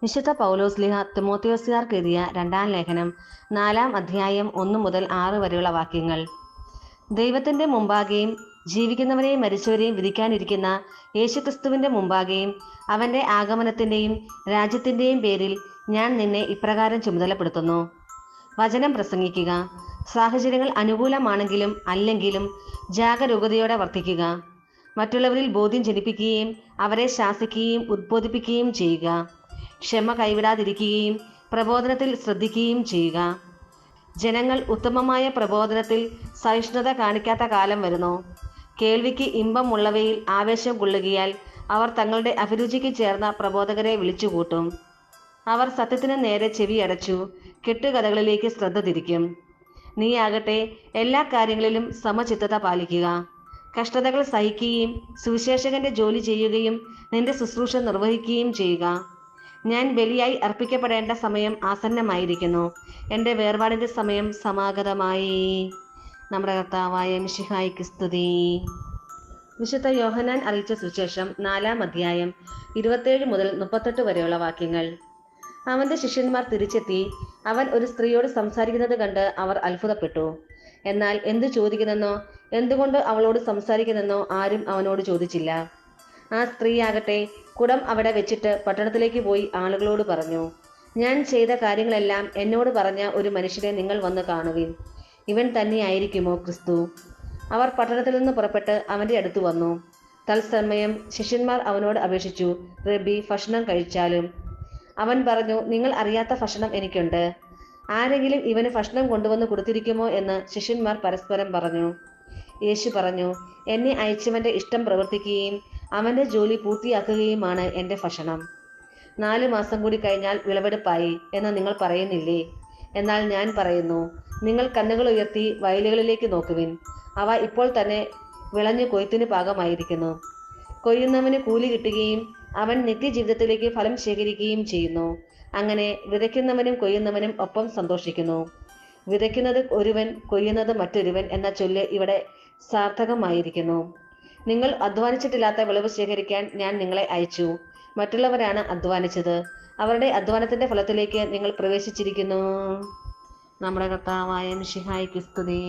വിശുദ്ധ പൗലോസ്ലിഹ തിമോത്തിയോസ്കാർക്ക് എഴുതിയ രണ്ടാം ലേഖനം 4-ാം അധ്യായം 1 മുതൽ 6 വരെയുള്ള വാക്യങ്ങൾ. ദൈവത്തിന്റെ മുമ്പാകെയും ജീവിക്കുന്നവരെയും മരിച്ചവരെയും വിധിക്കാനിരിക്കുന്ന യേശുക്രിസ്തുവിന്റെ മുമ്പാകെയും അവന്റെ ആഗമനത്തിന്റെയും രാജ്യത്തിന്റെയും പേരിൽ ഞാൻ നിന്നെ ഇപ്രകാരം ചുമതലപ്പെടുത്തുന്നു. വചനം പ്രസംഗിക്കുക. സാഹചര്യങ്ങൾ അനുകൂലമാണെങ്കിലും അല്ലെങ്കിലും ജാഗരൂകതയോടെ വർത്തിക്കുക. മറ്റുള്ളവരിൽ ബോധ്യം ജനിപ്പിക്കുകയും അവരെ ശാസിക്കുകയും ഉദ്ബോധിപ്പിക്കുകയും ചെയ്യുക. ക്ഷമ കൈവിടാതിരിക്കുകയും പ്രബോധനത്തിൽ ശ്രദ്ധിക്കുകയും ചെയ്യുക. ജനങ്ങൾ ഉത്തമമായ പ്രബോധനത്തിൽ സഹിഷ്ണുത കാണിക്കാത്ത കാലം വരുന്നു. കേൾവിക്ക് ഇമ്പമുള്ളവയിൽ ആവേശം കൊള്ളുകയാൽ അവർ തങ്ങളുടെ അഭിരുചിക്ക് ചേർന്ന പ്രബോധകരെ വിളിച്ചുകൂട്ടും. അവർ സത്യത്തിന് നേരെ ചെവി അടച്ചു കെട്ടുകഥകളിലേക്ക് ശ്രദ്ധ തിരിക്കും. നീയാകട്ടെ എല്ലാ കാര്യങ്ങളിലും സമചിത്തത പാലിക്കുക. കഷ്ടതകൾ സഹിക്കുകയും സുവിശേഷകന്റെ ജോലി ചെയ്യുകയും നിന്റെ ശുശ്രൂഷ നിർവഹിക്കുകയും ചെയ്യുക. ഞാൻ ബലിയായി അർപ്പിക്കപ്പെടേണ്ട സമയം ആസന്നമായിരിക്കുന്നു. എൻ്റെ വേർപാടിൻ്റെ സമയം സമാഗതമായി. നമ്മുടെ കർത്താവായ മിശിഹായിക്ക് സ്തുതി. വിശുദ്ധ യോഹന്നാൻ അറിയിച്ച സുവിശേഷം 4-ാം അധ്യായം 27 മുതൽ 38 വരെയുള്ള വാക്യങ്ങൾ. അവന്റെ ശിഷ്യന്മാർ തിരിച്ചെത്തി. അവൻ ഒരു സ്ത്രീയോട് സംസാരിക്കുന്നത് കണ്ട് അവർ അത്ഭുതപ്പെട്ടു. എന്നാൽ എന്തു ചോദിക്കുന്നെന്നോ എന്തുകൊണ്ട് അവളോട് സംസാരിക്കുന്നെന്നോ ആരും അവനോട് ചോദിച്ചില്ല. ആ സ്ത്രീയാകട്ടെ കുടം അവിടെ വെച്ചിട്ട് പട്ടണത്തിലേക്ക് പോയി ആളുകളോട് പറഞ്ഞു, ഞാൻ ചെയ്ത കാര്യങ്ങളെല്ലാം എന്നോട് പറഞ്ഞ ഒരു മനുഷ്യനെ നിങ്ങൾ വന്ന് കാണുവിൻ. ഇവൻ തന്നെയായിരിക്കുമോ ക്രിസ്തു? അവർ പട്ടണത്തിൽ നിന്ന് പുറപ്പെട്ട് അവന്റെ അടുത്ത് വന്നു. തത്സമയം ശിഷ്യന്മാർ അവനോട് അപേക്ഷിച്ചു, റബ്ബി, ഭക്ഷണം കഴിച്ചാലും. അവൻ പറഞ്ഞു, നിങ്ങൾ അറിയാത്ത ഭക്ഷണം എനിക്കുണ്ട്. ആരെങ്കിലും ഇവന് ഭക്ഷണം കൊണ്ടുവന്ന് കൊടുത്തിരിക്കുമോ എന്ന് ശിഷ്യന്മാർ പരസ്പരം പറഞ്ഞു. യേശു പറഞ്ഞു, എന്നെ അയച്ചവന്റെ ഇഷ്ടം പ്രവർത്തിക്കുകയും അവന്റെ ജോലി പൂർത്തിയാക്കുകയുമാണ് എൻ്റെ ഭക്ഷണം. 4 മാസം കൂടി കഴിഞ്ഞാൽ വിളവെടുപ്പായി എന്ന് നിങ്ങൾ പറയുന്നില്ലേ? എന്നാൽ ഞാൻ പറയുന്നു, നിങ്ങൾ കണ്ണുകൾ ഉയർത്തി വയലുകളിലേക്ക് നോക്കുവിൻ. അവ ഇപ്പോൾ തന്നെ വിളഞ്ഞു കൊയ്ത്തിന് പാകമായിരിക്കുന്നു. കൊയ്യുന്നവന് കൂലി കിട്ടുകയും അവൻ നിത്യജീവിതത്തിലേക്ക് ഫലം ശേഖരിക്കുകയും ചെയ്യുന്നു. അങ്ങനെ വിതയ്ക്കുന്നവനും കൊയ്യുന്നവനും ഒപ്പം സന്തോഷിക്കുന്നു. വിതയ്ക്കുന്നത് ഒരുവൻ, കൊയ്യുന്നത് മറ്റൊരുവൻ എന്ന ചൊല്ല് ഇവിടെ സാർത്ഥകമായിരിക്കുന്നു. നിങ്ങൾ അധ്വാനിച്ചിട്ടില്ലാത്ത വിളവ് ശേഖരിക്കാൻ ഞാൻ നിങ്ങളെ അയച്ചു. മറ്റുള്ളവരാണ് അധ്വാനിച്ചത്. അവരുടെ അധ്വാനത്തിന്റെ ഫലത്തിലേക്ക് നിങ്ങൾ പ്രവേശിച്ചിരിക്കുന്നു. നമ്മുടെ കർത്താവായ മിശിഹായിക്ക് സ്തുതി.